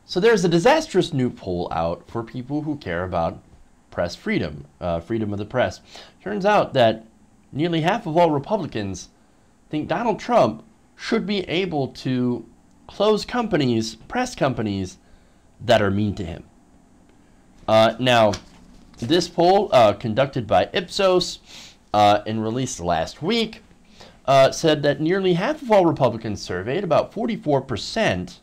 So there's a disastrous new poll out for people who care about press freedom, freedom of the press. Turns out that nearly half of all Republicans think Donald Trump should be able to close companies, press companies, that are mean to him. Now, this poll, conducted by Ipsos and released last week, said that nearly half of all Republicans surveyed, about 44%,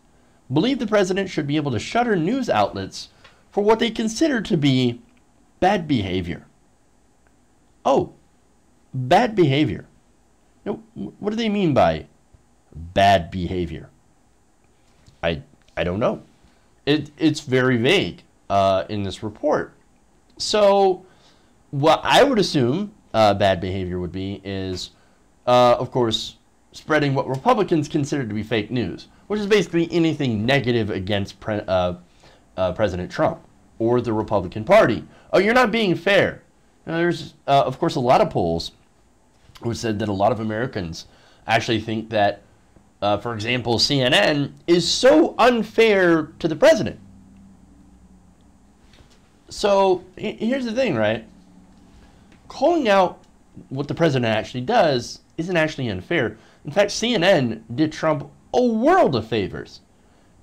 believe the president should be able to shutter news outlets for what they consider to be bad behavior. Oh, bad behavior. Now, what do they mean by bad behavior? I don't know. It's very vague in this report. So what I would assume bad behavior would be is, of course, spreading what Republicans consider to be fake news, which is basically anything negative against President Trump or the Republican Party. Oh, you're not being fair. Now, there's, of course, a lot of polls which said that a lot of Americans actually think that, for example, CNN is so unfair to the president. So here's the thing, right? Calling out what the president actually does isn't actually unfair. In fact, CNN did Trump a world of favors.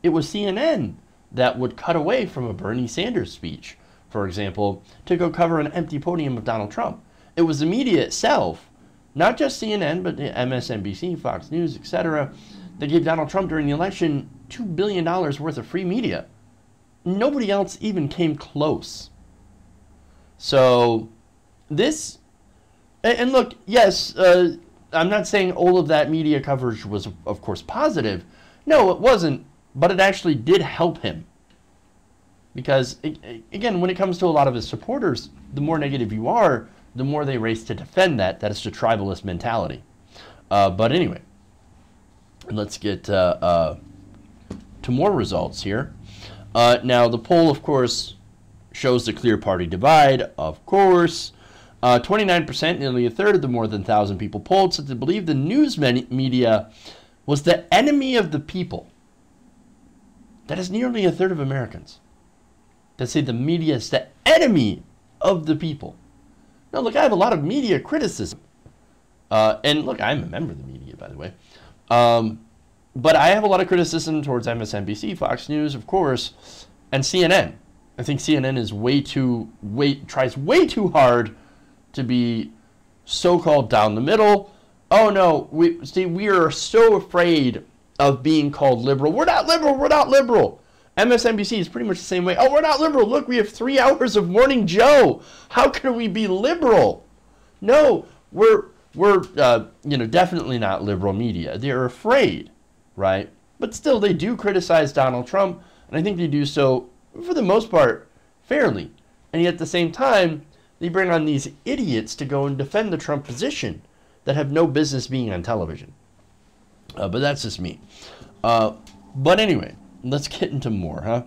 It was CNN that would cut away from a Bernie Sanders speech, for example, to go cover an empty podium of Donald Trump. It was the media itself, not just CNN, but MSNBC, Fox News, etc., that gave Donald Trump during the election $2 billion worth of free media. Nobody else even came close. So this, and look, yes, I'm not saying all of that media coverage was, of course, positive. No, it wasn't, but it actually did help him. Because, again, when it comes to a lot of his supporters, the more negative you are, the more they race to defend that. That is the tribalist mentality. But anyway, let's get to more results here. Now, the poll, of course, shows the clear party divide, of course. 29%, nearly a third of the more than 1,000 people polled, said they believe the news media was the enemy of the people. That is nearly a third of Americans that say the media is the enemy of the people. Now, look, I have a lot of media criticism. And look, I'm a member of the media, by the way. But I have a lot of criticism towards MSNBC, Fox News, of course, and CNN. I think CNN is tries way too hard to be so-called down the middle. Oh no, we are so afraid of being called liberal. We're not liberal. We're not liberal. MSNBC is pretty much the same way. Oh, we're not liberal. Look, we have 3 hours of Morning Joe. How can we be liberal? No, we're definitely not liberal media. They're afraid, right? But still, they do criticize Donald Trump, and I think they do so, for the most part, fairly. And yet at the same time, they bring on these idiots to go and defend the Trump position that have no business being on television. But that's just me. But anyway, let's get into more, huh?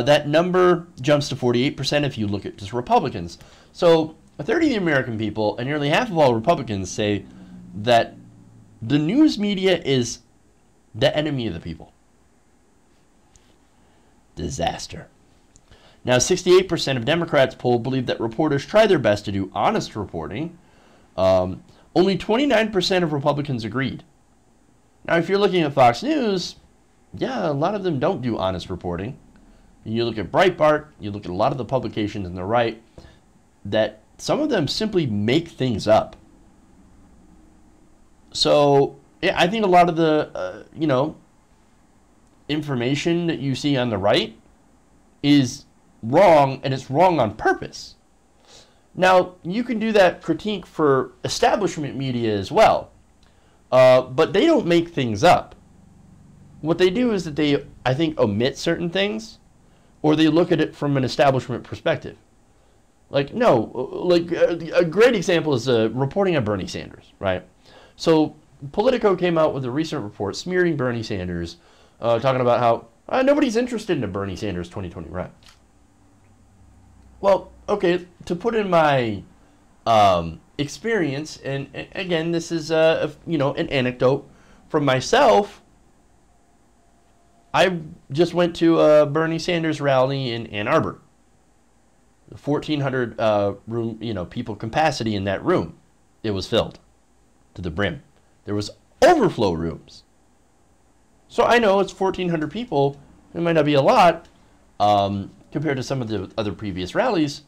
That number jumps to 48% if you look at just Republicans. So a third of the American people and nearly half of all Republicans say that the news media is the enemy of the people. Disaster. Now, 68% of Democrats polled believe that reporters try their best to do honest reporting. Only 29% of Republicans agreed. Now, if you're looking at Fox News, yeah, a lot of them don't do honest reporting. You look at Breitbart, you look at a lot of the publications on the right, that some of them simply make things up. So, yeah, I think a lot of the, information that you see on the right is wrong, and it's wrong on purpose. Now, you can do that critique for establishment media as well, but they don't make things up. What they do is that they, I think, omit certain things, or they look at it from an establishment perspective. Like, a great example is reporting on Bernie Sanders, right? So Politico came out with a recent report smearing Bernie Sanders, talking about how nobody's interested in a Bernie Sanders 2020 run. Well, okay, to put in my experience, and again, this is an anecdote from myself. I just went to a Bernie Sanders rally in Ann Arbor. 1,400 room, people capacity in that room. It was filled to the brim. There was overflow rooms. So I know it's 1,400 people. It might not be a lot compared to some of the other previous rallies.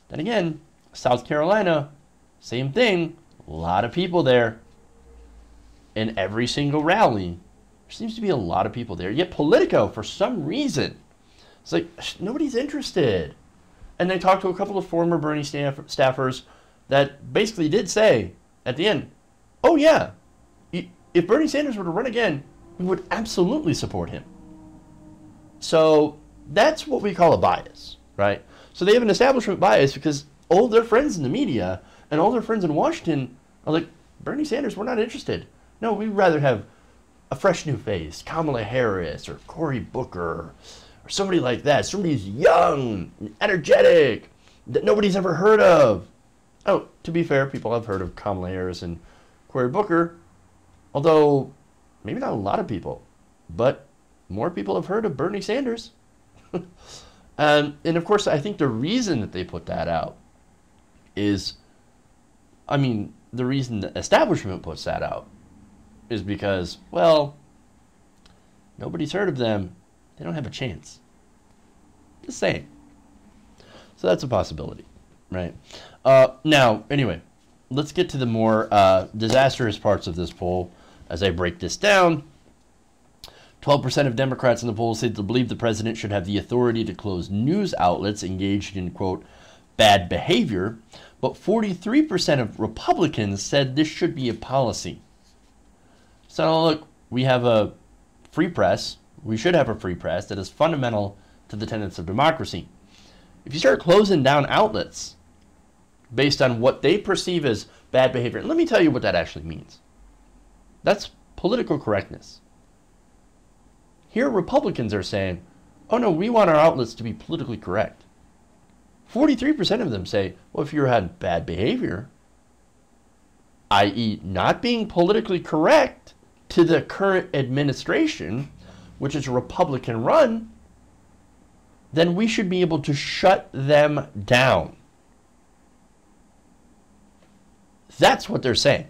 Then again, South Carolina, same thing. A lot of people there. In every single rally, there seems to be a lot of people there. Yet Politico, for some reason, it's like nobody's interested. And they talked to a couple of former Bernie staffers that basically did say at the end, oh yeah, if Bernie Sanders were to run again, we would absolutely support him. So that's what we call a bias, right? So they have an establishment bias because all their friends in the media and all their friends in Washington are like, Bernie Sanders, we're not interested. No, we'd rather have a fresh new face, Kamala Harris or Cory Booker or somebody like that. Somebody who's young, energetic, that nobody's ever heard of. Oh, to be fair, people have heard of Kamala Harris and Cory Booker, although maybe not a lot of people, but more people have heard of Bernie Sanders. And of course, I think the reason that they put that out is, the reason the establishment puts that out is because, well, nobody's heard of them. They don't have a chance. Just saying. So that's a possibility, right? Now, anyway, let's get to the more disastrous parts of this poll as I break this down. 12% of Democrats in the poll said they believe the president should have the authority to close news outlets engaged in, quote, bad behavior, but 43% of Republicans said this should be a policy. So look, we have a free press. We should have a free press that is fundamental to the tenets of democracy. If you start closing down outlets based on what they perceive as bad behavior, and let me tell you what that actually means. That's political correctness. Here, Republicans are saying, oh no, we want our outlets to be politically correct. 43% of them say, well, if you had bad behavior, i.e. not being politically correct to the current administration, which is Republican run, then we should be able to shut them down. That's what they're saying.